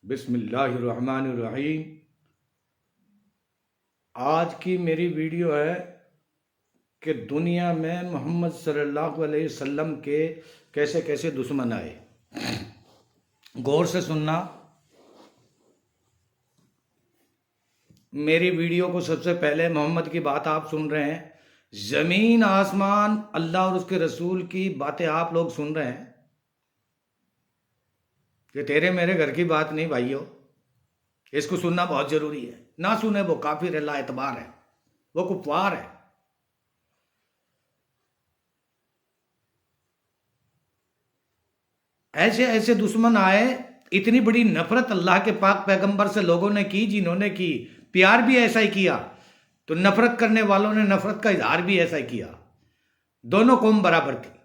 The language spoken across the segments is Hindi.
बिस्मिल्लाहिर्रहमानिर्रहीम। आज की मेरी वीडियो है कि दुनिया में मोहम्मद सल्लल्लाहु अलैहि वसल्लम के कैसे कैसे दुश्मन आए। गौर से सुनना। मेरी वीडियो को सबसे पहले मोहम्मद की बात आप सुन रहे हैं। ज़मीन आसमान अल्लाह और उसके रसूल की बातें आप लोग सुन रहे हैं। ये तेरे मेरे घर की बात नहीं भाइयों, इसको सुनना बहुत जरूरी है। ना सुने वो काफिर है, ला एतबार है, वो कुफार है। ऐसे ऐसे दुश्मन आए। इतनी बड़ी नफरत अल्लाह के पाक पैगंबर से लोगों ने की, जिन्होंने की प्यार भी ऐसा ही किया, तो नफरत करने वालों ने नफरत का इजहार भी ऐसा ही किया। दोनों कौम बराबर थी।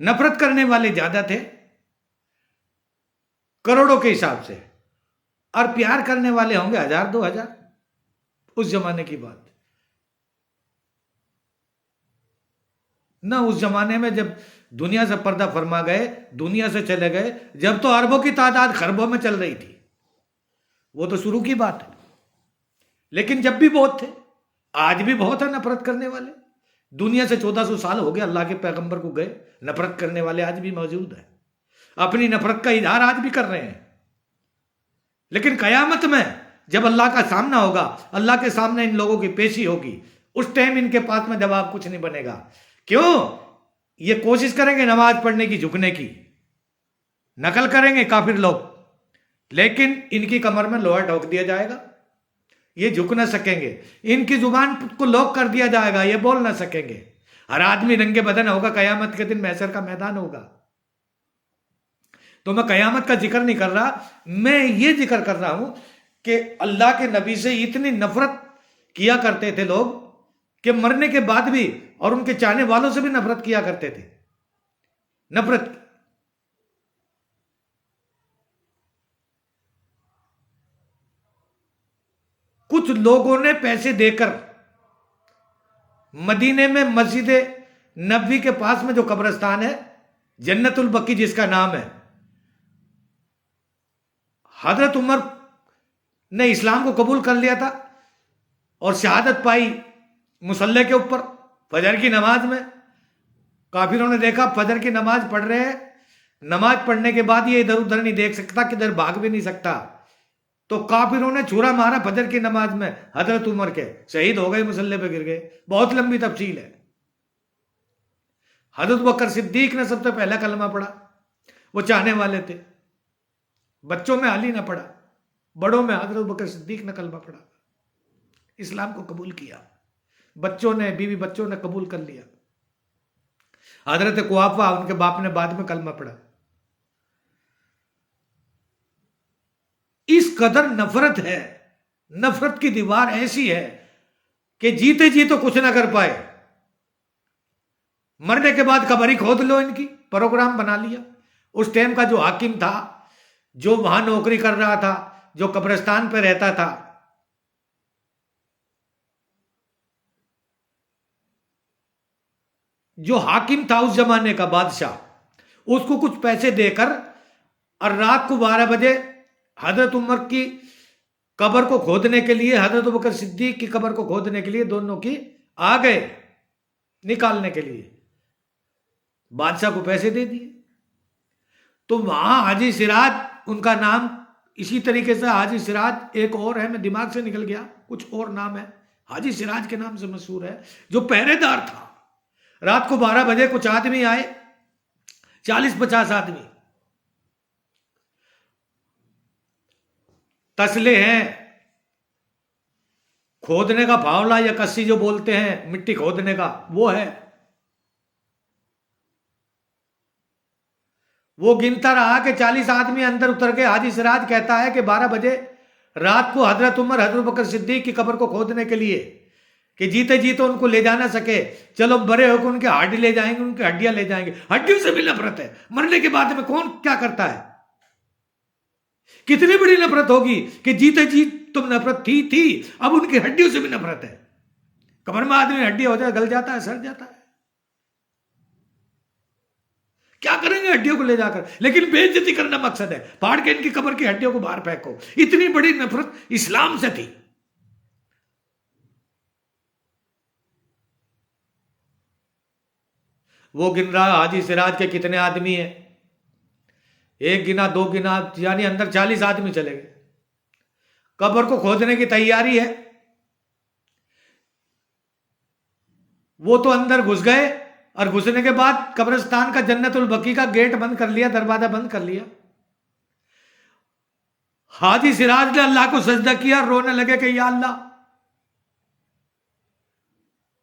नफरत करने वाले ज्यादा थे करोड़ों के हिसाब से, और प्यार करने वाले होंगे 1000-2000। उस जमाने की बात ना। उस जमाने में जब दुनिया से पर्दा फरमा गए, दुनिया से चले गए, जब तो अरबों की तादाद खरबों में चल रही थी, वो तो शुरू की बात है। लेकिन जब भी बहुत थे, आज भी बहुत है नफरत करने वाले। दुनिया से 1400 साल हो गए अल्लाह के पैगंबर को गए, नफरत करने वाले आज भी मौजूद है। अपनी नफरत का इजहार आज भी कर रहे हैं। लेकिन कयामत में जब अल्लाह का सामना होगा, अल्लाह के सामने इन लोगों की पेशी होगी, उस टाइम इनके पास में जवाब कुछ नहीं बनेगा। क्यों? ये कोशिश करेंगे नमाज पढ़ने की, झुकने की, नकल करेंगे काफिर लोग, लेकिन इनकी कमर में लोहा ठोक दिया जाएगा। ये झुक ना सकेंगे। इनकी जुबान को लॉक कर दिया जाएगा, ये बोल ना सकेंगे। हर आदमी रंगे बदन होगा। कयामत के दिन महशर का मैदान होगा। तो मैं कयामत का जिक्र नहीं कर रहा, मैं ये जिक्र कर रहा हूं कि अल्लाह के नबी से इतनी नफरत किया करते थे लोग कि मरने के बाद भी, और उनके चाहने वालों से भी नफरत किया करते थे। नफरत। कुछ लोगों ने पैसे देकर मदीने में मस्जिद नबवी के पास में जो कब्रिस्तान है, जन्नतुल बकी जिसका नाम है, हजरत उमर ने इस्लाम को कबूल कर लिया था और शहादत पाई मुसल्ले के ऊपर फजर की नमाज में। काफिरों ने देखा फजर की नमाज पढ़ रहे हैं, नमाज पढ़ने के बाद ये इधर उधर नहीं देख सकता, किधर भाग भी नहीं सकता, तो काफिरों ने छुरा मारा फजर की नमाज में। हजरत उमर के शहीद हो गए, मुसल्ले पे गिर गए। बहुत लंबी तफसील है। हजरत बकर सिद्दीक ने सबसे पहला कलमा पढ़ा। वो चाहने वाले थे। बच्चों में अली ने पढ़ा, बड़ों में हजरत बकर सिद्दीक ने कलमा पढ़ा, इस्लाम को कबूल किया। बच्चों ने, बीवी बच्चों ने कबूल कर लिया। हजरत कुआफा, उनके बाप ने बाद में कलमा पढ़ा। इस कदर नफरत है, नफरत की दीवार ऐसी है कि जीते जी तो कुछ ना कर पाए, मरने के बाद कब्र ही खोद लो। इनकी प्रोग्राम बना लिया। उस टाइम का जो हाकिम था, जो वहां नौकरी कर रहा था, जो कब्रिस्तान पे रहता था, जो हाकिम था उस जमाने का बादशाह, उसको कुछ पैसे देकर और रात को 12 बजे हजरत उमर की कब्र को खोदने के लिए, हजरत बकर सिद्दीक की कब्र को खोदने के लिए दोनों की आ गए, निकालने के लिए। बादशाह को पैसे दे दिए। तो वहां हाजी सिराज उनका नाम, इसी तरीके से हाजी सिराज एक और है, मैं दिमाग से निकल गया, कुछ और नाम है, हाजी सिराज के नाम से मशहूर है, जो पहरेदार था। रात को 12 बजे कुछ आदमी आए, 40-50 आदमी, तसले हैं, खोदने का फावला या कस्सी जो बोलते हैं, मिट्टी खोदने का, वो है। वो गिनता रहा कि 40 आदमी अंदर उतर के। हाजी सिराज कहता है कि 12 बजे रात को हजरत उमर, हजरत बकर सिद्दीक की कब्र को खोदने के लिए, कि जीते जी तो उनको ले जा ना सके, चलो बड़े होकर उनके हड्डी ले जाएंगे, उनकी हड्डियां ले जाएंगे। हड्डियों से भी नफरत है। मरने के बाद में कौन क्या करता है? कितनी बड़ी नफरत होगी कि जीते जी तुम नफरत थी, अब उनकी हड्डियों से भी नफरत है। कब्र में आदमी हड्डी हो जाए, गल जाता है, सड़ जाता है। क्या करेंगे हड्डियों को ले जाकर, लेकिन बेइज्जती करना मकसद है। फाड़ के इनकी कब्र की हड्डियों को बाहर फेंको। इतनी बड़ी नफरत इस्लाम से थी। वो गिन रहा हाजी सिराज के कितने आदमी हैं, एक गिना, दो गिना, यानी अंदर 40 आदमी चले गए। कब्र को खोदने की तैयारी है, वो तो अंदर घुस गए और घुसने के बाद कब्रिस्तान का जन्नतुल बकी का गेट बंद कर लिया, दरवाजा बंद कर लिया। हाजी सिराज ने अल्लाह को सजदा किया, रोने लगे कि या अल्लाह।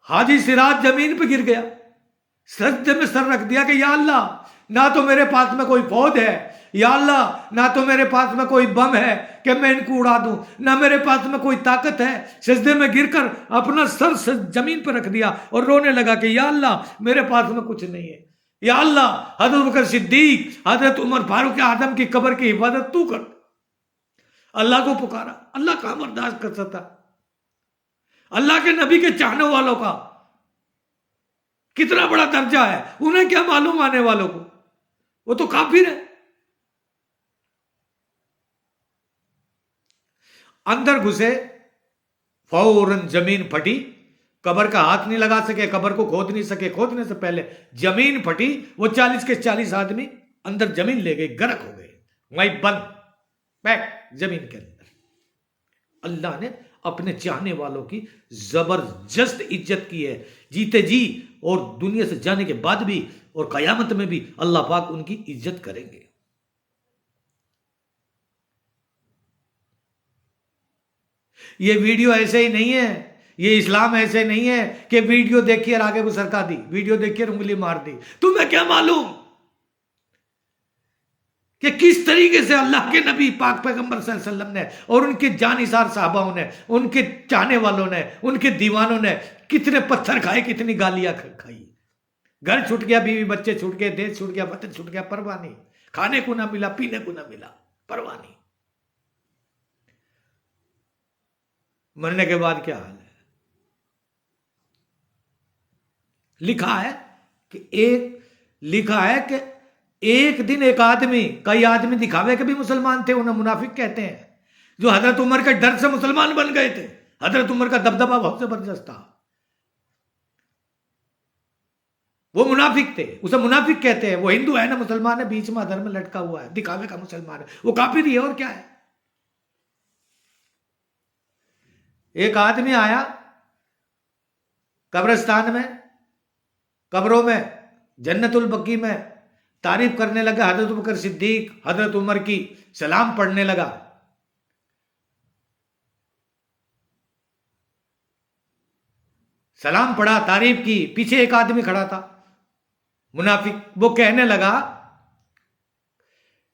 हाजी सिराज जमीन पे गिर गया, सजदे में सर रख दिया कि या अल्लाह, ना तो मेरे पास में कोई पौध है, या अल्लाह ना तो मेरे पास में कोई बम है कि मैं इनको उड़ा दूं, ना मेरे पास में कोई ताकत है। सजदे में गिरकर अपना सर जमीन पर रख दिया और रोने लगा कि या अल्लाह मेरे पास में कुछ नहीं है, या अल्लाह हजरत बकर सिद्दीक, हजरत उमर फारूक आजम की कब्र की हिफाजत तू कर। अल्लाह को पुकारा, अल्लाह कहां बर्दाश्त कर सकता। अल्लाह के नबी के चाहने वालों का कितना बड़ा दर्जा है, उन्हें क्या मालूम आने वालों को, वो तो काफिर है। अंदर घुसे, फौरन जमीन फटी, कब्र का हाथ नहीं लगा सके, कब्र को खोद नहीं सके, खोदने से पहले जमीन फटी। वो 40 के 40 आदमी अंदर जमीन ले गए, गर्क हो गए, वहीं बंद पैक जमीन के अंदर। अल्लाह ने अपने चाहने वालों की जबरदस्त इज्जत की है, जीते जी और दुनिया से जाने के बाद भी, और कयामत में भी अल्लाह पाक उनकी इज्जत करेंगे। ये वीडियो ऐसे ही नहीं है, ये इस्लाम ऐसे नहीं है कि वीडियो देखिए और आगे वो सरका दी, वीडियो देखिए और उंगली मार दी। तुम्हें क्या मालूम कि किस तरीके से अल्लाह के नबी पाक पैगंबर सल्लल्लाहु अलैहि वसल्लम ने और उनके जानिसार साहबाओं ने, उनके चाहने वालों ने, उनके दीवानों ने कितने पत्थर खाए, कितनी गालियां खाई। घर छूट गया, बीवी बच्चे छूट गए, देश छूट गया, वतन छूट गया, परवाह नहीं। खाने को ना मिला, पीने को ना मिला, परवाह नहीं। मरने के बाद क्या हाल है? लिखा है कि एक दिन एक आदमी, कई आदमी दिखावे के भी मुसलमान थे, उन्हें मुनाफिक कहते हैं, जो हजरत उमर के डर से मुसलमान बन गए थे। हजरत उमर का दबदबा बहुत जबरदस्त था, वो मुनाफिक थे, उसे मुनाफिक कहते हैं। वो हिंदू है ना मुसलमान है, बीच में अधर में लटका हुआ है, दिखावे का मुसलमान है, वो काफिर ही है, और क्या है। एक आदमी आया कब्रिस्तान में, कब्रों में, जन्नतुल बकी में तारीफ करने लगा हजरत बकर सिद्दीक, हजरत उमर की, सलाम पढ़ने लगा। सलाम पढ़ा, तारीफ की। पीछे एक आदमी खड़ा था मुनाफिक, वो कहने लगा,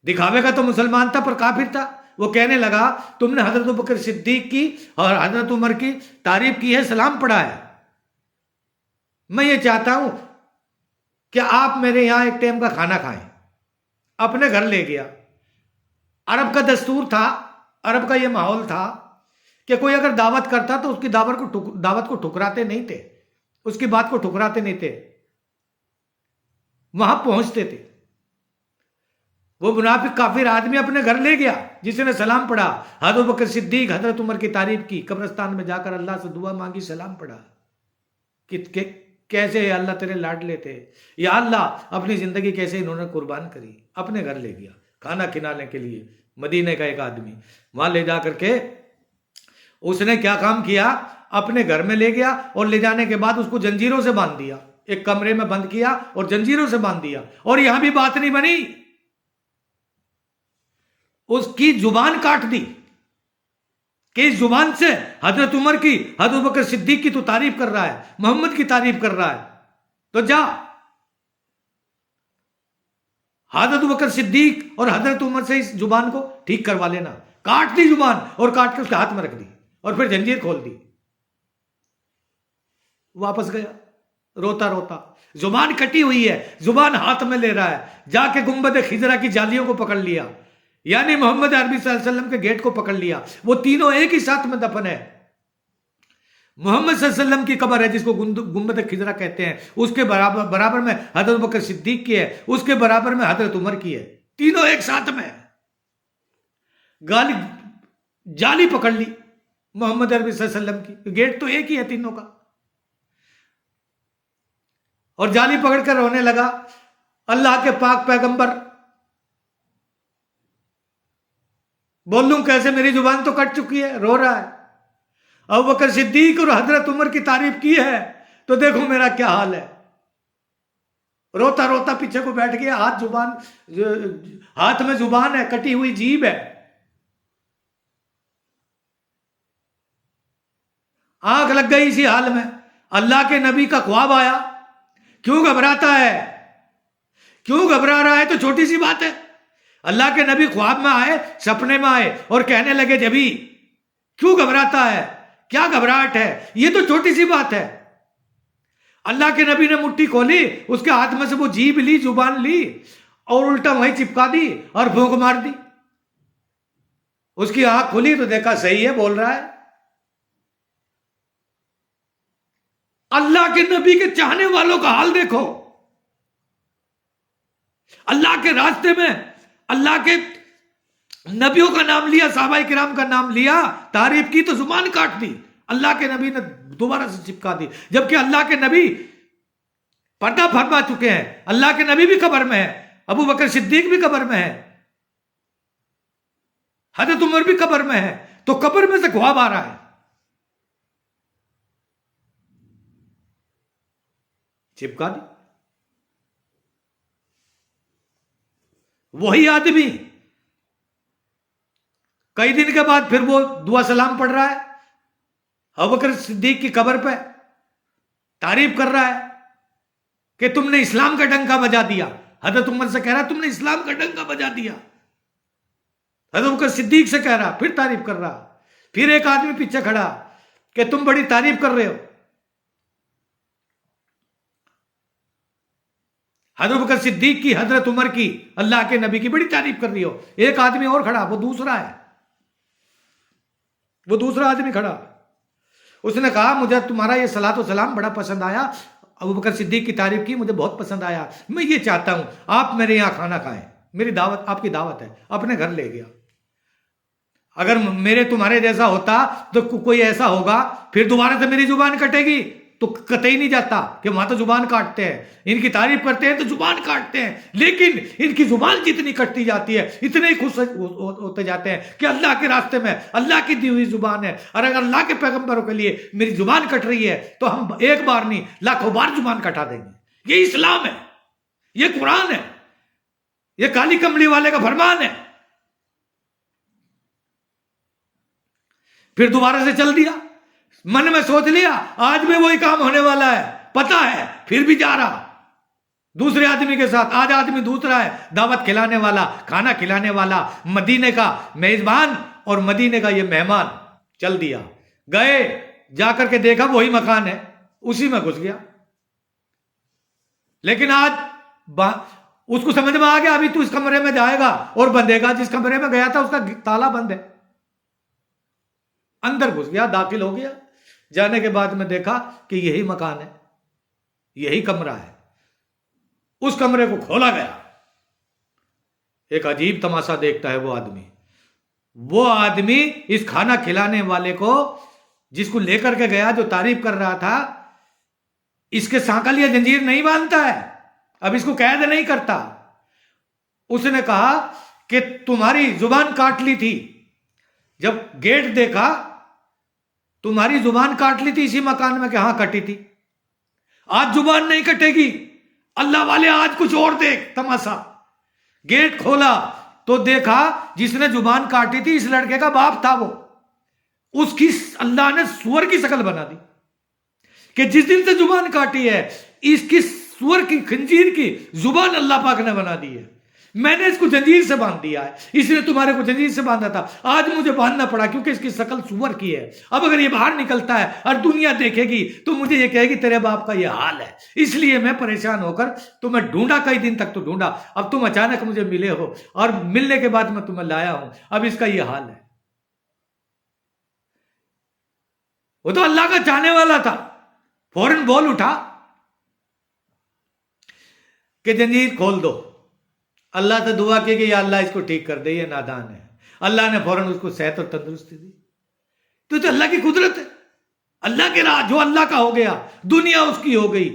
दिखावे का तो मुसलमान था पर काफिर था, वो कहने लगा तुमने हजरत बकर सिद्दीक की और हजरत उमर की तारीफ की है, सलाम पढ़ा है, मैं ये चाहता हूं कि आप मेरे यहां एक टाइम का खाना खाएं। अपने घर ले गया। अरब का दस्तूर था, अरब का ये माहौल था कि कोई अगर दावत करता तो उसकी दावत को ठुकराते नहीं थे, उसकी बात को ठुकराते नहीं थे, वहां पहुंचते थे। वो मुनाफिक काफिर आदमी अपने घर ले गया, जिसने सलाम पढ़ा, हजरत बकर सिद्दीक, हजरत उमर की तारीफ की, कब्रिस्तान में जाकर अल्लाह से दुआ मांगी, सलाम पढ़ा कि कैसे अल्लाह तेरे लाडले थे, या अल्लाह अपनी जिंदगी कैसे इन्होंने कुर्बान करी। अपने घर ले गया खाना खिलाने के लिए। मदीने का एक आदमी वहां ले जा करके उसने क्या काम किया, अपने घर में ले गया और ले जाने के बाद उसको जंजीरों से बांध दिया, एक कमरे में बंद किया और जंजीरों से बांध दिया। और यहां भी बात नहीं बनी, उसकी जुबान काट दी कि इस जुबान से हजरत उमर की, हजरत बकर सिद्दीक की तो तारीफ कर रहा है, मोहम्मद की तारीफ कर रहा है, तो जा हजरत बकर सिद्दीक और हजरत उमर से इस जुबान को ठीक करवा लेना। काट दी जुबान और काट के उसके हाथ में रख दी और फिर जंजीर खोल दी। वापस गया रोता रोता, जुबान कटी हुई है, जुबान हाथ में ले रहा है। जाके गुंबद खिजरा की जालियों को पकड़ लिया, यानी मोहम्मद अरबी सल्लल्लाहु अलैहि वसल्लम के गेट को पकड़ लिया। वो तीनों एक ही साथ में दफन है। मोहम्मद सल्लल्लाहु अलैहि वसल्लम की कब्र है जिसको गुंबद खिजरा कहते हैं, उसके बराबर बराबर में हजरत बकर सिद्दीक की है, उसके बराबर में हजरत उमर की है, तीनों एक साथ में। गाली जाली पकड़ ली मोहम्मद अरबी सल्लल्लाहु अलैहि वसल्लम की, गेट तो एक ही है तीनों का, और जाली पकड़कर रोने लगा। अल्लाह के पाक पैगंबर, बोल लूं कैसे, मेरी जुबान तो कट चुकी है, रो रहा है। अबू बकर सिद्दीक और हजरत उमर की तारीफ की है तो देखो मेरा क्या हाल है। रोता रोता पीछे को बैठ गया, हाथ में जुबान है, कटी हुई जीभ है, आंख लग गई इसी हाल में। अल्लाह के नबी का ख्वाब आया, क्यों घबराता है, क्यों घबरा रहा है, तो छोटी सी बात है। अल्लाह के नबी ख्वाब में आए, सपने में आए और कहने लगे जबी, क्यों घबराता है, क्या घबराहट है, ये तो छोटी सी बात है। अल्लाह के नबी ने मुट्ठी खोली, उसके हाथ में से वो जीभ ली, जुबान ली और उल्टा वहीं चिपका दी और फूंक मार दी। उसकी आंख खुली तो देखा सही है, बोल रहा है। अल्लाह के नबी के चाहने वालों का हाल देखो, अल्लाह के रास्ते में अल्लाह के नबियों का नाम लिया, साहबा किराम का नाम लिया, तारीफ की तो जुबान काट दी। अल्लाह के नबी ने दोबारा से चिपका दी, जबकि अल्लाह के नबी पर्दा फरमा चुके हैं। अल्लाह के नबी भी कब्र में है, अबू बकर सिद्दीक भी कब्र में है, हजरत उमर भी कब्र में है, तो कब्र में से ख्वाब आ रहा है, चिपका दी। वही आदमी कई दिन के बाद फिर वो दुआ सलाम पढ़ रहा है, अबू बकर सिद्दीक की कब्र पे तारीफ कर रहा है कि तुमने इस्लाम का डंका बजा दिया। हजरत उमर से कह रहा तुमने इस्लाम का डंका बजा दिया, हजरत बकर सिद्दीक से कह रहा, फिर तारीफ कर रहा। फिर एक आदमी पीछे खड़ा कि तुम बड़ी तारीफ कर रहे हो। हजरत बकर सिद्दीक की, हजरत उमर की, अल्लाह के नबी की बड़ी तारीफ कर रही हो। एक आदमी और खड़ा, वो दूसरा है, वो दूसरा आदमी खड़ा, उसने कहा मुझे तुम्हारा ये सलातो सलाम बड़ा पसंद आया, अबू बकर सिद्दीक की तारीफ की, मुझे बहुत पसंद आया, मैं ये चाहता हूं आप मेरे यहां खाना खाएं, मेरी दावत, आपकी दावत है। अपने घर ले गया। अगर मेरे तुम्हारे जैसा होता तो कोई ऐसा होगा, फिर दोबारा से मेरी जुबान कटेगी तो कतई नहीं जाता कि वहां तो जुबान काटते हैं, इनकी तारीफ करते हैं तो जुबान काटते हैं, लेकिन इनकी जुबान जितनी कटती जाती है इतने ही खुश होते जाते हैं कि अल्लाह के रास्ते में अल्लाह की दी हुई जुबान है, और अगर अल्लाह के पैगंबरों के लिए मेरी जुबान कट रही है तो हम एक बार नहीं लाखों बार जुबान कटा देंगे। ये इस्लाम है, ये कुरान है, ये काली कमली वाले का फरमान है। फिर दोबारा से चल दिया, मन में सोच लिया आज में वही काम होने वाला है, पता है, फिर भी जा रहा दूसरे आदमी के साथ। आज आदमी दूसरा है, दावत खिलाने वाला, खाना खिलाने वाला, मदीने का मेजबान और मदीने का ये मेहमान। चल दिया, गए, जाकर के देखा वही मकान है, उसी में घुस गया। लेकिन आज उसको समझ में आ गया अभी तू इस कमरे में जाएगा और बंधेगा, जिस कमरे में गया था उसका ताला बंद है। अंदर घुस गया, दाखिल हो गया, जाने के बाद में देखा कि यही मकान है, यही कमरा है। उस कमरे को खोला गया, एक अजीब तमाशा देखता है वो आदमी इस खाना खिलाने वाले को, जिसको लेकर के गया, जो तारीफ कर रहा था, इसके सांकल या जंजीर नहीं बांधता है, अब इसको कैद नहीं करता। उसने कहा कि तुम्हारी जुबान काट ली थी, जब गेट देखा तुम्हारी जुबान काट ली थी इसी मकान में, कहां कटी थी, आज जुबान नहीं कटेगी। अल्लाह वाले आज कुछ और देख तमाशा। गेट खोला तो देखा जिसने जुबान काटी थी इस लड़के का बाप था, वो उसकी अल्लाह ने सुअर की शक्ल बना दी कि जिस दिन से जुबान काटी है इसकी सुअर की खंजीर की जुबान अल्लाह पाक ने बना दी है। मैंने इसको जंजीर से बांध दिया है, इसलिए तुम्हारे को जंजीर से बांधा था, आज मुझे बांधना पड़ा क्योंकि इसकी शक्ल सुअर की है। अब अगर ये बाहर निकलता है और दुनिया देखेगी तो मुझे ये कहेगी तेरे बाप का ये हाल है, इसलिए मैं परेशान होकर तुम्हें ढूंढा, कई दिन तक तो ढूंढा, अब तुम अचानक मुझे मिले हो और मिलने के बाद मैं तुम्हें लाया हूं, अब इसका ये हाल है। वो तो अल्लाह का चाहने वाला था, फौरन बोल उठा कि जंजीर खोल दो। अल्लाह से दुआ की कि या अल्लाह इसको ठीक कर दे, ये नादान है। अल्लाह ने फौरन उसको सेहत और तंदुरुस्ती दी। तो अल्लाह की कुदरत है, अल्लाह के राह। जो अल्लाह का हो गया दुनिया उसकी हो गई,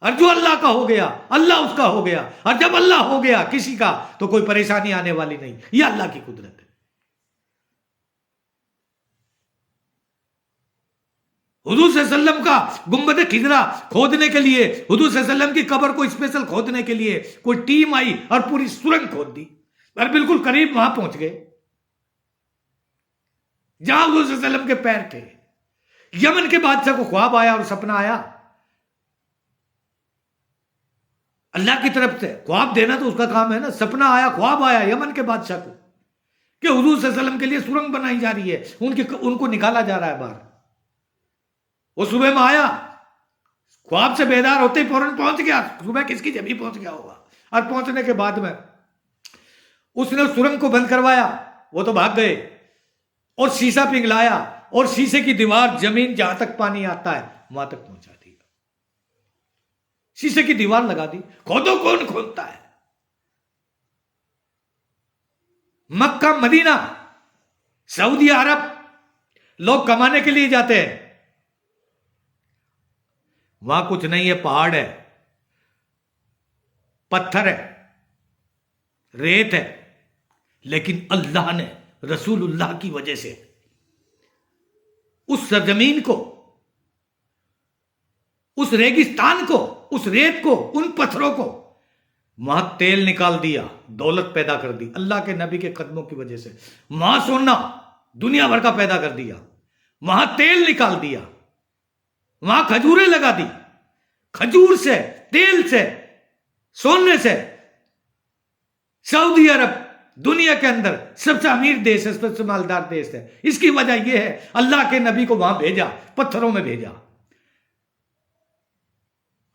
और जो अल्लाह का हो गया अल्लाह उसका हो गया। और जब अल्लाह हो गया किसी का तो कोई परेशानी आने वाली नहीं। यह अल्लाह की कुदरत है। हुजूर सल्लल्लाहु अलैहि वसल्लम का गुंबद खिजरा खोदने के लिए, हुजूर सल्लल्लाहु अलैहि वसल्लम की कब्र को स्पेशल खोदने के लिए कोई टीम आई और पूरी सुरंग खोद दी, और बिल्कुल करीब वहां पहुंच गए जहां हुजूर सल्लल्लाहु अलैहि वसल्लम के पैर थे। यमन के बादशाह को ख्वाब आया और सपना आया। अल्लाह की तरफ से ख्वाब देना तो उसका काम है ना। सपना आया, ख्वाब आया यमन के बादशाह को कि हुजूर सल्लल्लाहु अलैहि वसल्लम के लिए सुरंग बनाई जा रही है, उनको निकाला जा रहा है बाहर। वो सुबह में आया, ख्वाब से बेदार होते ही फौरन पहुंच गया। सुबह किसकी जब ही पहुंच गया होगा। और पहुंचने के बाद में उसने सुरंग को बंद करवाया, वो तो भाग गए, और शीशा पिघलाया और शीशे की दीवार जमीन जहां तक पानी आता है वहां तक पहुंचा दी। शीशे की दीवार लगा दी। खोदो, कौन खोदता है? मक्का, मदीना, सऊदी अरब लोग कमाने के लिए जाते हैं। वहां कुछ नहीं है, पहाड़ है, पत्थर है, रेत है, लेकिन अल्लाह ने रसूलुल्लाह की वजह से उस सरजमीन को, उस रेगिस्तान को, उस रेत को, उन पत्थरों को वहां तेल निकाल दिया, दौलत पैदा कर दी अल्लाह के नबी के कदमों की वजह से। वहां सोना दुनिया भर का पैदा कर दिया, वहां तेल निकाल दिया, वहां खजूरें लगा दी। खजूर से, तेल से, सोने से सऊदी अरब दुनिया के अंदर सबसे अमीर देश है, सबसे मालदार देश है। इसकी वजह यह है अल्लाह के नबी को वहां भेजा, पत्थरों में भेजा।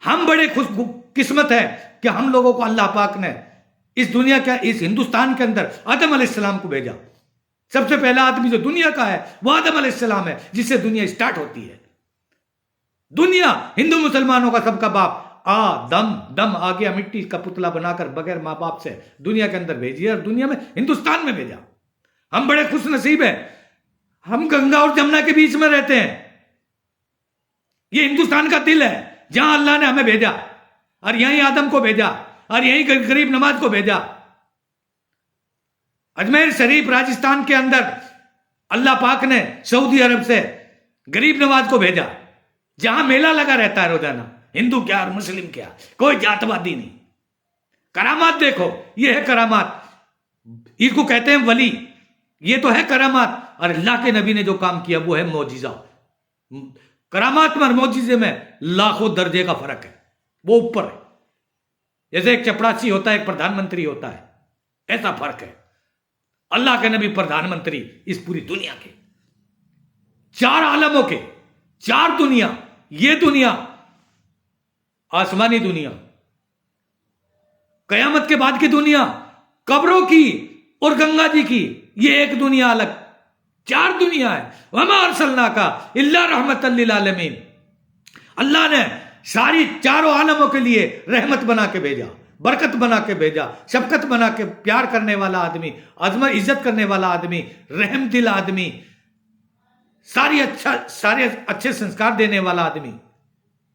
हम बड़े खुश किस्मत है कि हम लोगों को अल्लाह पाक ने इस दुनिया के, इस हिंदुस्तान के अंदर आदम अलैहिस्सलाम को भेजा। सबसे पहला आदमी जो दुनिया का है वो आदम अलैहिस्सलाम है, जिससे दुनिया स्टार्ट होती है। दुनिया हिंदू मुसलमानों का सबका बाप आदम, दम आ गया, मिट्टी का पुतला बनाकर बगैर मां बाप से दुनिया के अंदर भेजी और दुनिया में, हिंदुस्तान में भेजा। हम बड़े खुश नसीब है, हम गंगा और जमुना के बीच में रहते हैं। ये हिंदुस्तान का दिल है जहां अल्लाह ने हमें भेजा, और यहीं आदम को भेजा, और यहीं गरीब नवाज को भेजा। अजमेर शरीफ राजस्थान के अंदर अल्लाह पाक ने सऊदी अरब से गरीब नवाज को भेजा, जहां मेला लगा रहता है रोजाना। हिंदू क्या और मुस्लिम क्या, कोई जातवादी नहीं। करामात देखो, ये है करामात, इसको कहते हैं वली, ये तो है करामात। और अल्लाह के नबी ने जो काम किया वो है मौजिजा। करामात में और मौजिजे में लाखों दर्जे का फर्क है, वो ऊपर है। जैसे एक चपरासी होता है, एक प्रधानमंत्री होता है, ऐसा फर्क है। अल्लाह के नबी प्रधानमंत्री इस पूरी दुनिया के, चार आलमों के, चार दुनिया, ये दुनिया आसमानी दुनिया, कयामत के बाद की दुनिया, कब्रों की और गंगा जी की, ये एक दुनिया अलग, चार दुनिया है। वमा अरसलनाका इल्ला रहमतल लिल आलमीन। अल्लाह ने सारी चारों आलमों के लिए रहमत बना के भेजा, बरकत बना के भेजा, शफकत बना के, प्यार करने वाला आदमी, अजमत इज्जत करने वाला आदमी, रहम दिल आदमी, सारे अच्छे संस्कार देने वाला आदमी,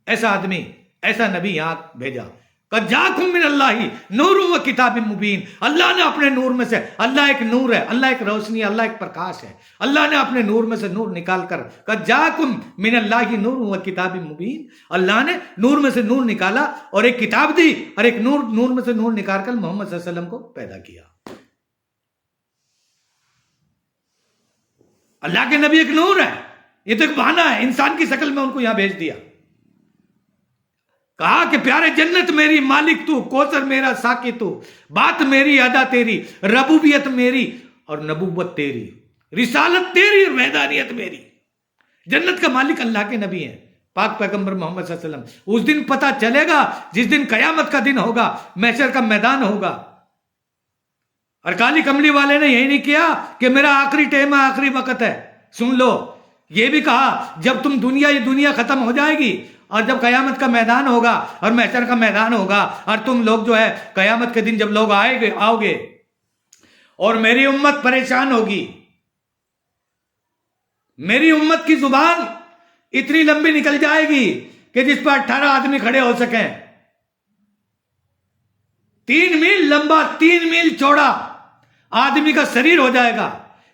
ऐसा आदमी, ऐसा नबी यहां भेजा। कद जाकुम मिनल्लाहि नूरुम व किताबिम मुबीन। अल्लाह ने अपने नूर में से, अल्लाह एक नूर है, अल्लाह एक रोशनी है, अल्लाह एक प्रकाश है। अल्लाह ने अपने नूर में से नूर निकाल कर, कद जाकुम मिनल्लाहि नूरुम व किताबिम मुबीन, अल्लाह ने नूर में से नूर निकाला और एक किताब दी, और एक नूर में से नूर निकाल कर मोहम्मद सल्लल्लाहु अलैहि वसल्लम को पैदा किया। अल्लाह के नबी एक नूर है, ये तो एक बहाना है, इंसान की शक्ल में उनको यहां भेज दिया। कहा कि प्यारे जन्नत मेरी, मालिक तू, कौसर मेरा साकी तू, बात मेरी, अदा तेरी, रबूबियत मेरी और नबूवत तेरी, रिसालत तेरी और वहदानियत मेरी। जन्नत का मालिक अल्लाह के नबी हैं, पाक पैगंबर मोहम्मद सल्लल्लाहु अलैहि वसल्लम। उस दिन पता चलेगा जिस दिन कयामत का दिन होगा, महशर का मैदान होगा। और काली कमली वाले ने यही नहीं किया कि मेरा आखिरी टाइम है, आखिरी वक्त है। सुन लो, ये भी कहा जब ये दुनिया खत्म हो जाएगी और जब कयामत का मैदान होगा और महशर का मैदान होगा और तुम लोग जो है कयामत के दिन जब लोग आओगे और मेरी उम्मत परेशान होगी, मेरी उम्मत की जुबान इतनी लंबी निकल जाएगी कि जिस पर 18 आदमी खड़े हो सकें। 3 मील लंबा 3 मील चौड़ा आदमी का शरीर हो जाएगा,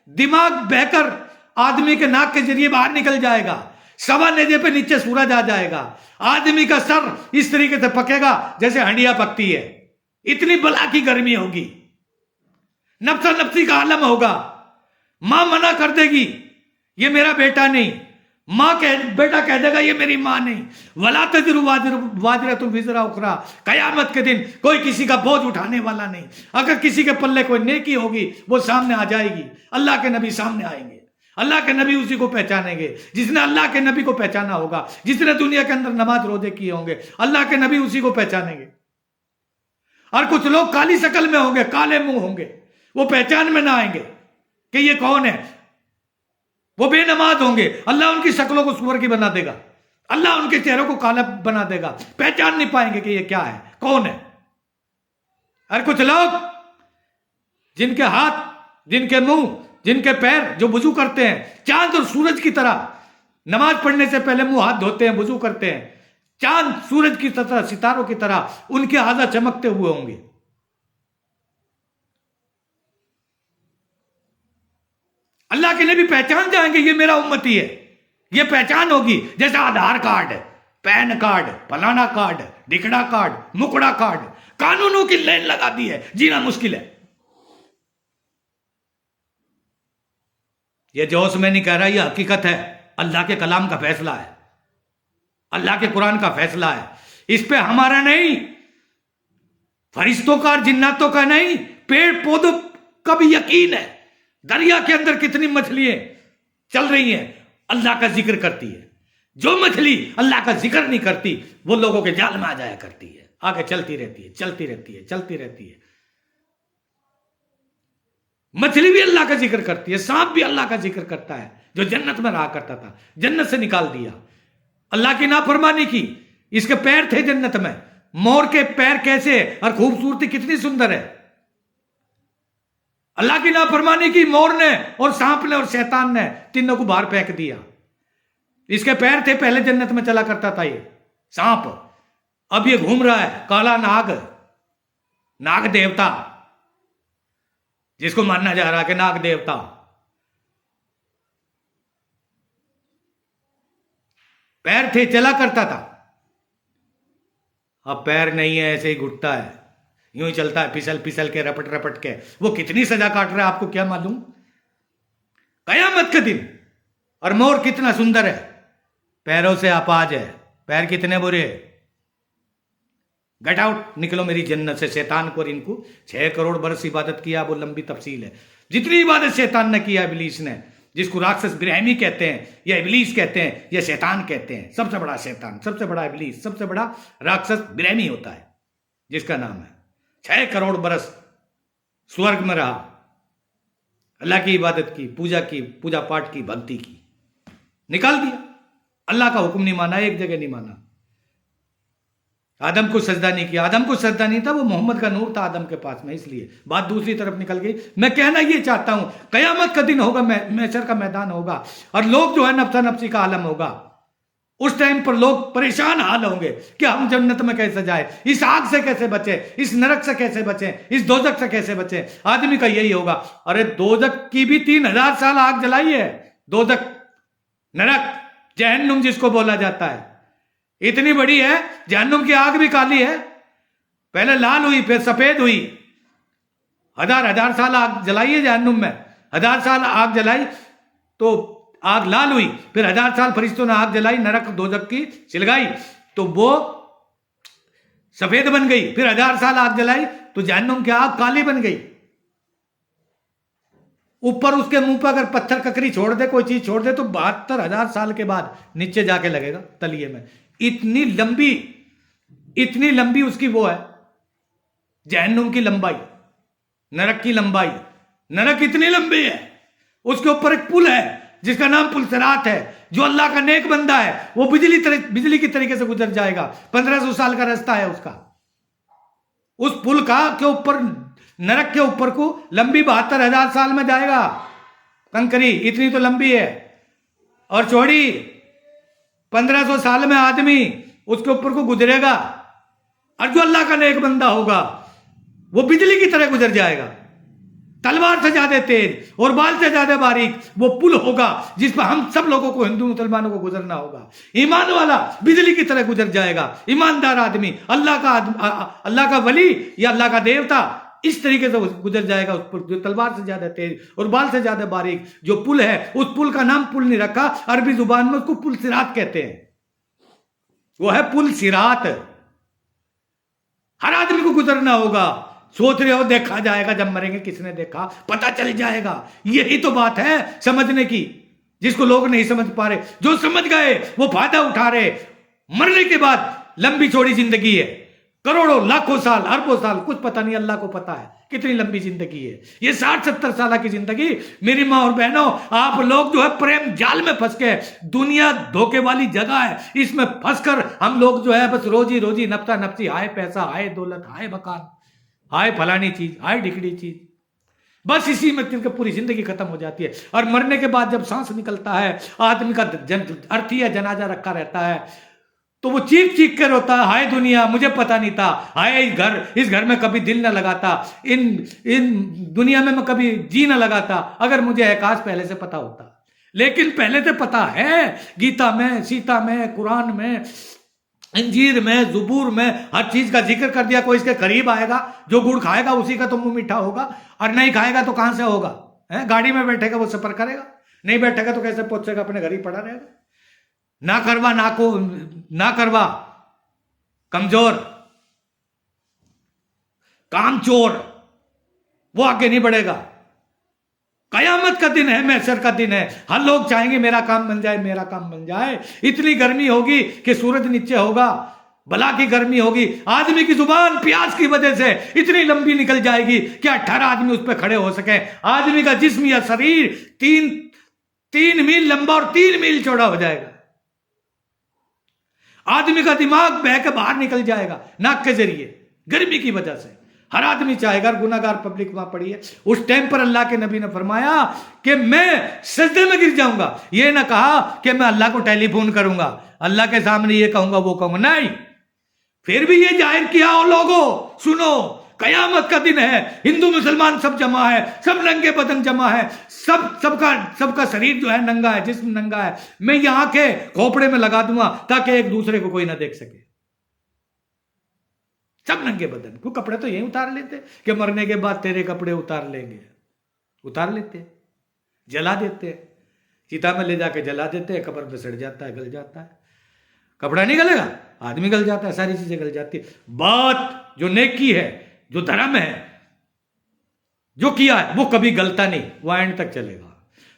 दिमाग बहकर आदमी के नाक के जरिए बाहर निकल जाएगा, सवा नेजे पे नीचे सूरज आ जाएगा, आदमी का सर इस तरीके से पकेगा जैसे हंडिया पकती है। इतनी बला की गर्मी होगी, नफ्सा नफ्सी का आलम होगा। मां मना कर देगी ये मेरा बेटा नहीं, बेटा कह देगा ये मेरी मां नहीं। वला तजरु वाजरतुन विज़रा उखरा, कयामत के दिन कोई किसी का बोझ उठाने वाला नहीं। अगर किसी के पल्ले कोई नेकी होगी वो सामने आ जाएगी, अल्लाह के नबी सामने आएंगे, अल्लाह के नबी उसी को पहचानेंगे। जिसने अल्लाह के नबी को पहचाना होगा, जिसने दुनिया के अंदर नमाज रोजे किए होंगे, अल्लाह के नबी उसी को पहचानेंगे। और कुछ लोग काली शक्ल में होंगे, काले मुंह होंगे, वो पहचान में ना आएंगे कि ये कौन है। वो बेनमाज होंगे, अल्लाह उनकी शक्लों को सूअर की बना देगा, अल्लाह उनके चेहरों को काला बना देगा, पहचान नहीं पाएंगे कि ये क्या है, कौन है। और कुछ लोग जिनके हाथ, जिनके मुंह, जिनके पैर जो वुजू करते हैं चांद और सूरज की तरह, नमाज पढ़ने से पहले मुंह हाथ धोते हैं, वुजू करते हैं, चांद सूरज की तरह, सितारों की तरह उनके आधा चमकते हुए होंगे। अल्लाह के नबी पहचान जाएंगे ये मेरा उम्मती है, ये पहचान होगी। जैसे आधार कार्ड, पैन कार्ड, फलाना कार्ड, ढिकड़ा कार्ड, मुकड़ा कार्ड, कानूनों की लाइन लगा दी है, जीना मुश्किल है। ये जोश में नहीं कह रहा, ये हकीकत है, अल्लाह के कलाम का फैसला है, अल्लाह के कुरान का फैसला है। इस पे हमारा नहीं, फरिश्तों का और जिन्नातों का नहीं, पेड़ पौधों का भी यकीन है। दरिया के अंदर कितनी मछलियां चल रही हैं, अल्लाह का जिक्र करती है। जो मछली अल्लाह का जिक्र नहीं करती वो लोगों के जाल में आ जाया करती है, आगे चलती रहती है, चलती रहती है, चलती रहती है। मछली भी अल्लाह का जिक्र करती है, सांप भी अल्लाह का जिक्र करता है। जो जन्नत में रहा करता था, जन्नत से निकाल दिया, अल्लाह की नाफरमानी की। इसके पैर थे जन्नत में, मोर के पैर कैसे और खूबसूरती कितनी सुंदर है। अल्लाह की नाफरमानी की मोर ने और सांप ने और शैतान ने, तीनों को बाहर फेंक दिया। इसके पैर थे, पहले जन्नत में चला करता था ये सांप, अब ये घूम रहा है काला नाग, नाग देवता, जिसको मानना जा रहा है कि नाग देवता। पैर थे, चला करता था, अब पैर नहीं है, ऐसे ही घुटता है, यूं ही चलता है, फिसल फिसल के, रपट रपट के। वो कितनी सजा काट रहा है आपको क्या मालूम। कयामत के दिन, और मोर कितना सुंदर है, पैरों से अपाज है, पैर कितने बुरे है। गेट आउट, निकलो मेरी जन्नत से। शैतान को और इनको 6 करोड़ बरस इबादत किया, वो लंबी तफसील है। जितनी इबादत शैतान ने किया, इब्लीस ने, जिसको राक्षस बिरहमी कहते हैं या इब्लीस कहते हैं या शैतान कहते हैं, सबसे बड़ा शैतान, सबसे बड़ा इब्लीस, सबसे बड़ा राक्षस बिरहमी होता है जिसका नाम है। 6 करोड़ बरस स्वर्ग में रहा, अल्लाह की इबादत की, पूजा की, पूजा पाठ की, भक्ति की, निकाल दिया। अल्लाह का हुक्म नहीं माना, एक जगह नहीं माना। आदम को सजदा नहीं किया, आदम को सजदा नहीं था, वो मोहम्मद का नूर था आदम के पास में, इसलिए बात दूसरी तरफ निकल गई। मैं कहना ये चाहता हूं, कयामत का दिन होगा, महशर का मैदान होगा, और लोग जो है नफ्सा नफ्सी का आलम होगा। उस टाइम पर लोग परेशान हाल होंगे कि हम जन्नत में कैसे जाए, इस आग से कैसे बचे, इस नरक से कैसे बचे, इस दोजक से कैसे बचे। आदमी का यही होगा। अरे दोजक की भी 3000 साल आग जलाई है, दोजक, नरक, जहन्नुम जिसको बोला जाता है, इतनी बड़ी है। जहन्नुम की आग भी काली है, पहले लाल हुई फिर सफेद हुई। 1000 साल आग जलाई है जहन्नुम में, 1000 साल आग जलाई तो आग लाल हुई, फिर 1000 साल फरिश्तों ने आग जलाई, नरक दोजक की सिलगाई तो वो सफेद बन गई, फिर 1000 साल आग जलाई तो जहन्नुम की आग काली बन गई। ऊपर उसके मुंह पर अगर पत्थर ककरी छोड़ दे, कोई चीज छोड़ दे, तो 72,000 साल के बाद नीचे जाके लगेगा तलिए में। इतनी लंबी उसकी वो है, जहन्नुम की लंबाई, नरक की लंबाई। नरक इतनी लंबी है, उसके ऊपर एक पुल है जिसका नाम पुल सिरात है। जो अल्लाह का नेक बंदा है वो बिजली की तरीके से गुजर जाएगा। 1500 साल का रास्ता है उसका। उस पुल का के ऊपर, नरक के ऊपर को लंबी 72,000 साल में जाएगा। कंकरी इतनी तो लंबी है और चौड़ी। 1500 साल में आदमी उसके ऊपर को गुजरेगा। और जो अल्लाह का नेक बंदा होगा वो बिजली की तरह गुजर जाएगा। तलवार से ज्यादा तेज और बाल से ज्यादा बारीक वो पुल होगा जिस पर हम सब लोगों को, हिंदू मुसलमानों को गुजरना होगा। ईमान वाला बिजली की तरह गुजर जाएगा। ईमानदार आदमी, अल्लाह का वली या अल्लाह का देवता इस तरीके से गुजर जाएगा उस पुल, जो तलवार से ज्यादा तेज और बाल से ज्यादा बारीक जो पुल है। उस पुल का नाम पुल नहीं रखा, अरबी जुबान में उसको पुल सिरात कहते हैं। वो है पुल सिरात। हर आदमी को गुजरना होगा। सोच रहे हो देखा जाएगा जब मरेंगे, किसने देखा, पता चल जाएगा। यही तो बात है समझने की, जिसको लोग नहीं समझ पा रहे। जो समझ गए वो फायदा उठा रहे। मरने के बाद लंबी चौड़ी जिंदगी है, करोड़ों लाखों साल, अरबों साल, कुछ पता नहीं, अल्लाह को पता है कितनी लंबी जिंदगी है। ये 60-70 साल की जिंदगी। मेरी माँ और बहनों, आप लोग जो है प्रेम जाल में फंस के, दुनिया धोखे वाली जगह है, इसमें फंसकर हम लोग जो है बस रोजी रोजी नपता नपती, हाय पैसा, हाय दौलत, हाय मकान, हाय फलानी चीज, हाय ढिकड़ी चीज, बस इसी में तिनके पूरी जिंदगी खत्म हो जाती है। और मरने के बाद जब सांस निकलता है, आदमी का अर्थी है, जनाजा रखा रहता है, तो वो चीख चीख कर रोता है, हाय दुनिया, मुझे पता नहीं था, हाय इस घर में कभी दिल ना लगाता, इन दुनिया में मैं कभी जी ना लगाता, अगर मुझे एहसास पहले से पता होता। लेकिन पहले से पता है, गीता में, सीता में, कुरान में, अंजीर में, जुबूर में हर चीज का जिक्र कर दिया। कोई इसके करीब आएगा, जो गुड़ खाएगा उसी का तो मुंह मीठा होगा, और नहीं खाएगा तो कहां से होगा? गाड़ी में बैठेगा वो सफर करेगा, नहीं बैठेगा तो कैसे पहुंचेगा? अपने घर ही पड़ा रहेगा। ना करवा कमजोर, कामचोर, वो आगे नहीं बढ़ेगा। कयामत का दिन है, महशर का दिन है। हर लोग चाहेंगे मेरा काम बन जाए, मेरा काम बन जाए। इतनी गर्मी होगी कि सूरज नीचे होगा, भला की गर्मी होगी। आदमी की जुबान प्यास की वजह से इतनी लंबी निकल जाएगी कि 18 आदमी उस पर खड़े हो सके। आदमी का जिस्म या शरीर 3 मील लंबा और 3 मील चौड़ा हो जाएगा। आदमी का दिमाग बह के बाहर निकल जाएगा नाक के जरिए, गर्मी की वजह से। हर आदमी चाहेगा, गुनाहगार पब्लिक वहां पड़ी है। उस टाइम पर अल्लाह के नबी ने फरमाया कि मैं सजदे में गिर जाऊंगा। ये ना कहा कि मैं अल्लाह को टेलीफोन करूंगा, अल्लाह के सामने ये कहूंगा वो कहूंगा, नहीं। फिर भी ये जाहिर किया, और लोगों सुनो, कयामत का दिन है, हिंदू मुसलमान सब जमा है, सब नंगे बदन जमा है, सबका शरीर जो है नंगा है, जिस्म नंगा है। मैं यहां के खोपड़े में लगा दूंगा ताकि एक दूसरे को कोई ना देख सके। सब नंगे बदन को, कपड़े तो यही उतार लेते कि मरने के बाद तेरे कपड़े उतार लेंगे, उतार लेते, जला देते, चिता में ले जाके जला देते, कब्र पे सड़ जाता है, गल जाता है। कपड़ा नहीं गलेगा, आदमी गल जाता है, सारी चीजें गल जाती है। बात जो नेकी है, जो धर्म है, जो किया है, वो कभी गलता नहीं, वो एंड तक चलेगा।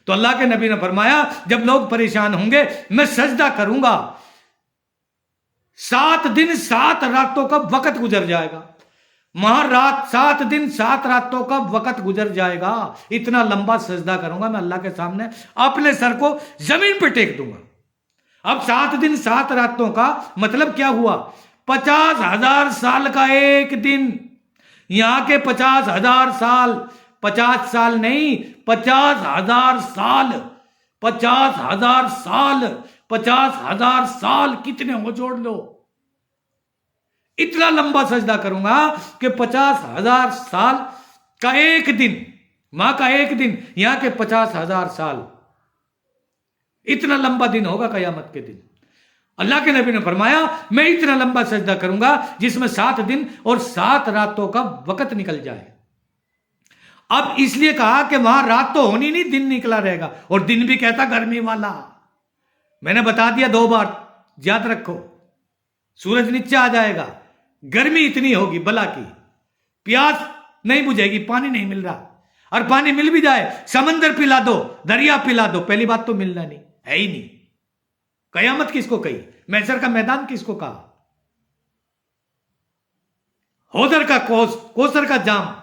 तो अल्लाह के नबी ने फरमाया जब लोग परेशान होंगे मैं सजदा करूंगा, 7 दिन 7 रातों का वक्त गुजर जाएगा। महारात 7 दिन 7 रातों का वक्त गुजर जाएगा। इतना लंबा सजदा करूंगा मैं अल्लाह के सामने, अपने सर को जमीन पे टेक दूंगा। अब 7 दिन 7 रातों का मतलब क्या हुआ? 50,000 साल का एक दिन। यहां के 50,000 साल, 50 साल नहीं, 50,000 साल, 50,000 साल, 50,000 साल कितने हो जोड़ लो। इतना लंबा सजदा करूंगा कि 50,000 साल का एक दिन, मां का एक दिन, यहां के 50,000 साल, इतना लंबा दिन होगा कयामत के दिन। अल्लाह के नबी ने फरमाया मैं इतना लंबा सजदा करूंगा जिसमें 7 दिन और 7 रातों का वक्त निकल जाए। अब इसलिए कहा कि वहां रात तो होनी नहीं, दिन निकला रहेगा, और दिन भी कहता गर्मी वाला। मैंने बता दिया 2 बार, याद रखो। सूरज नीचे आ जाएगा, गर्मी इतनी होगी बला की, प्यास नहीं बुझेगी, पानी नहीं मिल रहा, और पानी मिल भी जाए समंदर पिला दो, दरिया पिला दो, पहली बात तो मिलना नहीं है ही नहीं। कयामत किसको कही? मैशर का मैदान किसको कहा? होदर का कोसर का जाम,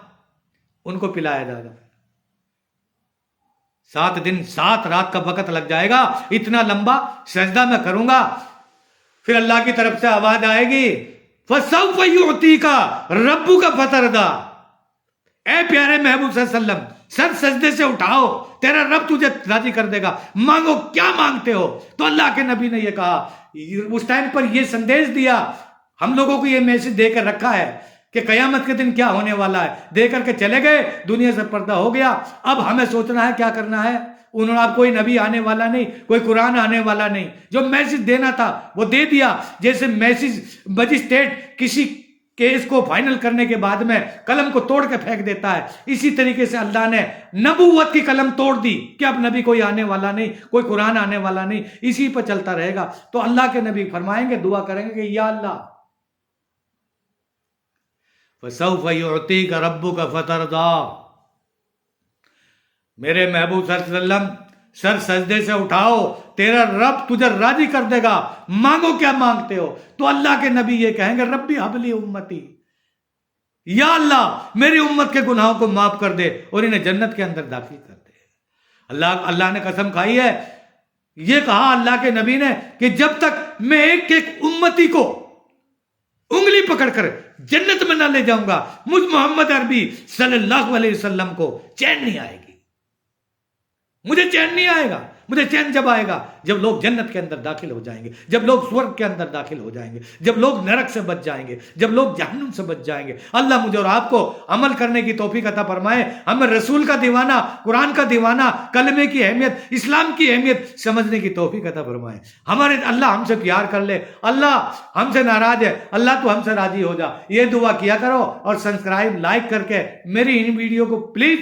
उनको पिलाया जाएगा। 7 दिन 7 रात का वक्त लग जाएगा, इतना लंबा सजदा मैं करूंगा। फिर अल्लाह की तरफ से आवाज आएगी, फसौफ युअतीका रब्बुका फतरदा। ए प्यारे महबूब सल्लल्लाहु अलैहि वसल्लम, सर सजदे से उठाओ, तेरा रब तुझे राजी कर देगा, मांगो क्या मांगते हो। तो अल्लाह के नबी ने यह कहा, उस टाइम पर यह संदेश दिया, हम लोगों को यह मैसेज देकर रखा है कि कयामत के दिन क्या होने वाला है, दे करके चले गए, दुनिया से पर्दा हो गया। अब हमें सोचना है क्या करना है। उन्होंने, आप कोई नबी आने वाला नहीं, कोई कुरान आने वाला नहीं, जो मैसेज देना था वो दे दिया। जैसे मैसेज मजिस्ट्रेट किसी केस को फाइनल करने के बाद में कलम को तोड़ के फेंक देता है, इसी तरीके से अल्लाह ने नबूवत की कलम तोड़ दी कि अब नबी कोई आने वाला नहीं, कोई कुरान आने वाला नहीं, इसी पर चलता रहेगा। तो अल्लाह के नबी फरमाएंगे, दुआ करेंगे कि या अल्लाह फसौफ युअतीका रब्बुका फतरदा, मेरे महबूब सल्लल्लाहु अलैहि वसल्लम सर सजदे से उठाओ, तेरा रब तुझे राजी कर देगा, मांगो क्या मांगते हो। तो अल्लाह के नबी ये कहेंगे, रब्बी हबली उम्मती, या अल्लाह मेरी उम्मत के गुनाहों को माफ कर दे और इन्हें जन्नत के अंदर दाखिल कर दे। अल्लाह ने कसम खाई है, ये कहा अल्लाह के नबी ने कि जब तक मैं एक एक उम्मती को उंगली पकड़कर जन्नत में ना ले जाऊंगा, मुझ मोहम्मद अरबी सल्लल्लाहु अलैहि वसल्लम को चैन नहीं आएगी। मुझे चैन नहीं आएगा। मुझे चैन जब आएगा जब लोग जन्नत के अंदर दाखिल हो जाएंगे, जब लोग स्वर्ग के अंदर दाखिल हो जाएंगे, जब लोग नरक से बच जाएंगे, जब लोग जहन्नुम से बच जाएंगे। अल्लाह मुझे और आपको अमल करने की तौफीक अता फरमाए, हमें रसूल का दीवाना, कुरान का दीवाना, कलमे की अहमियत, इस्लाम की अहमियत समझने की तौफीक अता फरमाए। हमारे अल्लाह हमसे प्यार कर ले, अल्लाह हमसे नाराज है, अल्लाह तू हमसे राजी हो जा। ये दुआ किया करो और सब्सक्राइब लाइक करके मेरी इन वीडियो को प्लीज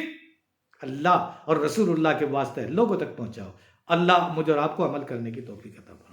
अल्लाह और रसूलुल्लाह के वास्ते लोगों तक पहुंचाओ। अल्लाह मुझे और आपको अमल करने की तौफीक अता फरमाए।